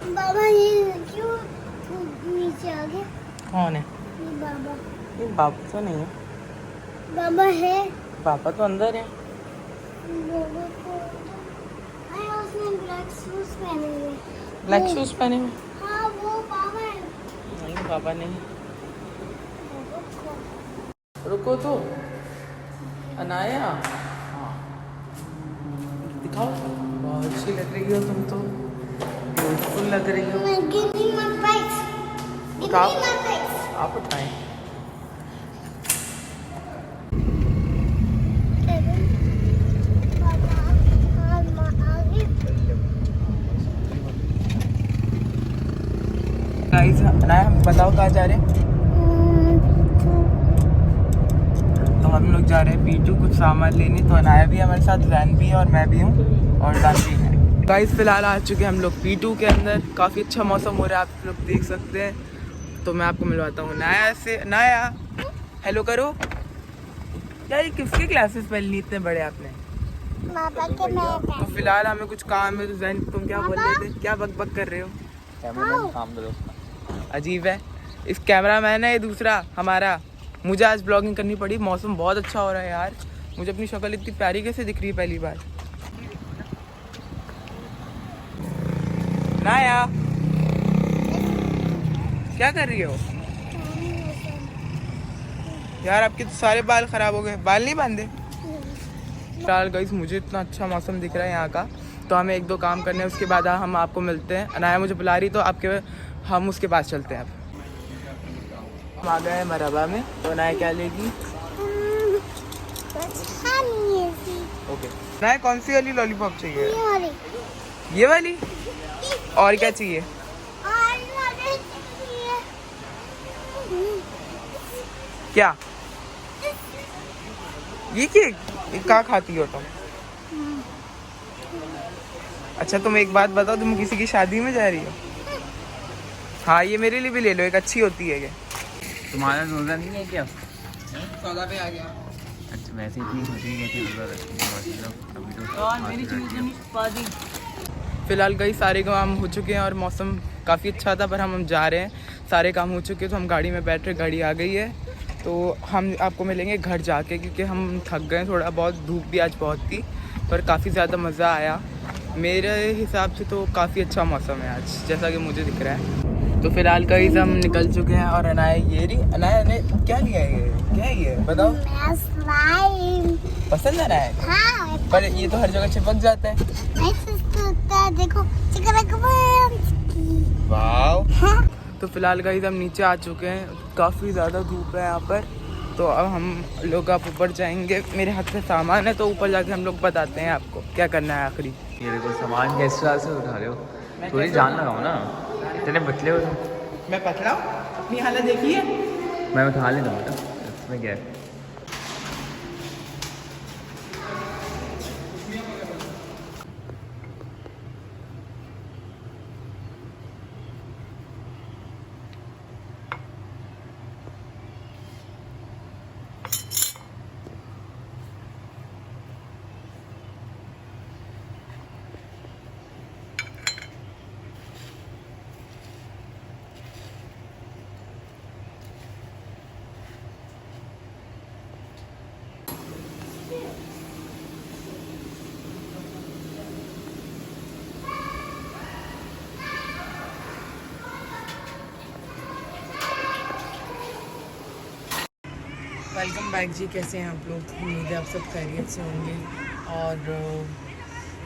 बाबा ये क्यों नीचे आ गए? कौन है? ये बाबा। ये बाबा तो नहीं है। बाबा है। पापा तो अंदर है। बाबा को अरे उसने ब्लैक शूज पहने हुए। ब्लैक शूज पहने हुए? हाँ वो बाबा है। नहीं पापा नहीं। बाबा को रुको तो अनाया। हाँ दिखाओ। बहुत अच्छी लग रही हो तुम तो, ब्यूटीफुल लग रही हो। Give me my prize. Give उठाओ। me my prize. आप उठाएं। गाइस अनाया हम बताओ कहाँ जा रहे हैं? तो हम लोग जा रहे हैं पीटू कुछ सामान लेने। तो अनाया भी हमारे साथ, वैन भी है और मैं भी हूँ और जानवी है। गाइस फिलहाल आ चुके हैं हम लोग पीटू के अंदर। काफ़ी अच्छा मौसम हो रहा है, आप लोग देख सकते हैं। तो मैं आपको मिलवाता हूँ नाया से। नाया हेलो करो। यार ये किसके क्लासेस पहन ली इतने बड़े आपने? पापा के मैं तो फिलहाल हमें कुछ काम है। तो जैन तुम क्या बोल रहे थे? क्या बक बक कर रहे हो? कैमरामैन काम दो उसका। अजीब है। इस कैमरा मैन है ये दूसरा हमारा। मुझे आज ब्लॉगिंग करनी पड़ी। मौसम बहुत अच्छा हो रहा है यार। मुझे अपनी शक्ल इतनी प्यारी कैसे दिख रही है पहली बार। नाया क्या कर रही हो यार? आपके तो सारे बाल खराब हो गए। बाल नहीं बांधे? फिलहाल गाइस मुझे इतना अच्छा मौसम दिख रहा है यहाँ का। तो हमें एक दो काम करने हैं, उसके बाद हम आपको मिलते हैं। अनाया मुझे बुला रही तो आपके हम उसके पास चलते हैं। अब हम आ गए हैं मरहबा में। तो अनाया क्या लेगी? ओके अनाया कौन सी वाली लॉलीपॉप चाहिए? ये वाली? और क्या चाहिए? क्या ये केक? ये कहाँ खाती हो तुम? अच्छा तुम एक बात बताओ, तुम किसी की शादी में जा रही हो? हाँ ये मेरे लिए भी ले लो, एक अच्छी होती है ये। तुम्हारा रोजा नहीं है क्या? सौदा पे आ गया। अच्छा वैसे इतनी खुशी कैसी रोजा रखती है अभी तो। और मेरी चीज़ नहीं छुपा दी। फिलहाल कई सारे काम हो चुके हैं और मौसम काफ़ी अच्छा था, पर हम जा रहे हैं। सारे काम हो चुके हैं तो हम गाड़ी में बैठ रहे। गाड़ी आ गई है तो हम आपको मिलेंगे घर जाके, क्योंकि हम थक गए थोड़ा बहुत। धूप भी आज बहुत थी पर काफ़ी ज़्यादा मज़ा आया। मेरे हिसाब से तो काफ़ी अच्छा मौसम है आज, जैसा कि मुझे दिख रहा है। तो फिलहाल कहीं से हम निकल चुके हैं और अनाया ये रही। अनाया ने क्या लिया है? ये क्या है ये बताओ? पसंद आ रहा है? हाँ, पर ये तो हर जगह चिपक जाता है। देखो वाह। हाँ? तो फिलहाल गाइस हम नीचे आ चुके हैं। काफ़ी ज़्यादा धूप है यहाँ पर। तो अब हम लोग आप ऊपर जाएंगे। मेरे हाथ में सामान है तो ऊपर जाके हम लोग बताते हैं आपको क्या करना है आखिरी। ये देखो सामान किस तरह से उठा रहे हो? थोड़ी जान लगाओ ना, इतने पतले हो तुम। मैं पतला हूँ? अपनी हालत देखिए। मैं उठा लेता हूँ बेटा, इसमें क्या है। वेलकम बैक जी। कैसे हैं आप लोग? उम्मीद है आप सब खैरियत से होंगे। और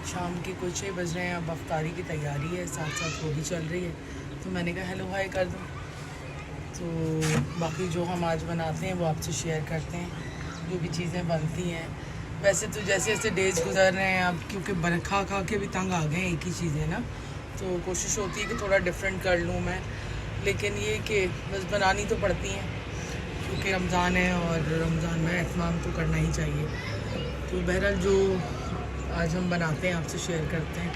शाम के कुछ 6 बज रहे हैं। अब अफ्तारी की तैयारी है, साथ साथ वो भी चल रही है। तो मैंने कहा हेलो हाय कर दूँ। तो बाकी जो हम आज बनाते हैं वो आपसे शेयर करते हैं, जो भी चीज़ें बनती हैं। वैसे तो जैसे जैसे डेज गुजर रहे हैं अब, क्योंकि खा खा के भी तंग आ गए हैं एक ही चीज़ें ना, तो कोशिश होती है कि थोड़ा डिफरेंट कर लूँ मैं। लेकिन ये कि बस बनानी तो पड़ती हैं क्योंकि रमज़ान है और रमज़ान में एहतमाम तो करना ही चाहिए। तो बहरहाल जो आज हम बनाते हैं आपसे शेयर करते हैं।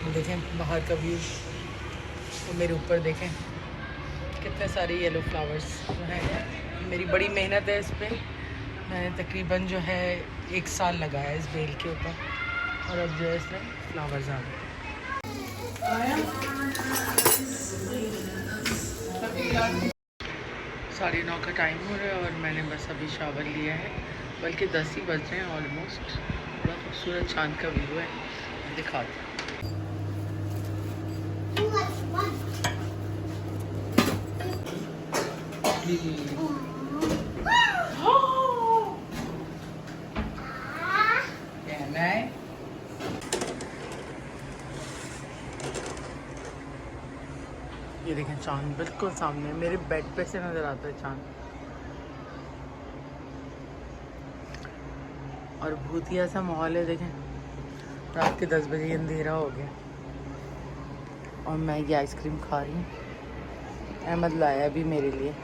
तो देखें बाहर का व्यू, तो मेरे ऊपर देखें कितने सारे येलो फ्लावर्स जो हैं। मेरी बड़ी मेहनत है इस पर। मैंने तकरीबन जो है 1 साल लगाया इस बेल के ऊपर और अब जो है इसमें फ्लावर्स आ गए। 9:30 का टाइम हो रहा है और मैंने बस अभी शावर लिया है, बल्कि 10 ही बज रहे हैं ऑलमोस्ट। बड़ा खूबसूरत चांद का व्यू है, दिखाती हूँ। ये देखें चांद बिल्कुल सामने, मेरे बेड पे से नज़र आता है चांद। और भूतिया सा माहौल है, देखें रात के 10 बजे अंधेरा हो गया और मैं ये आइसक्रीम खा रही हूँ। अहमद लाया भी मेरे लिए।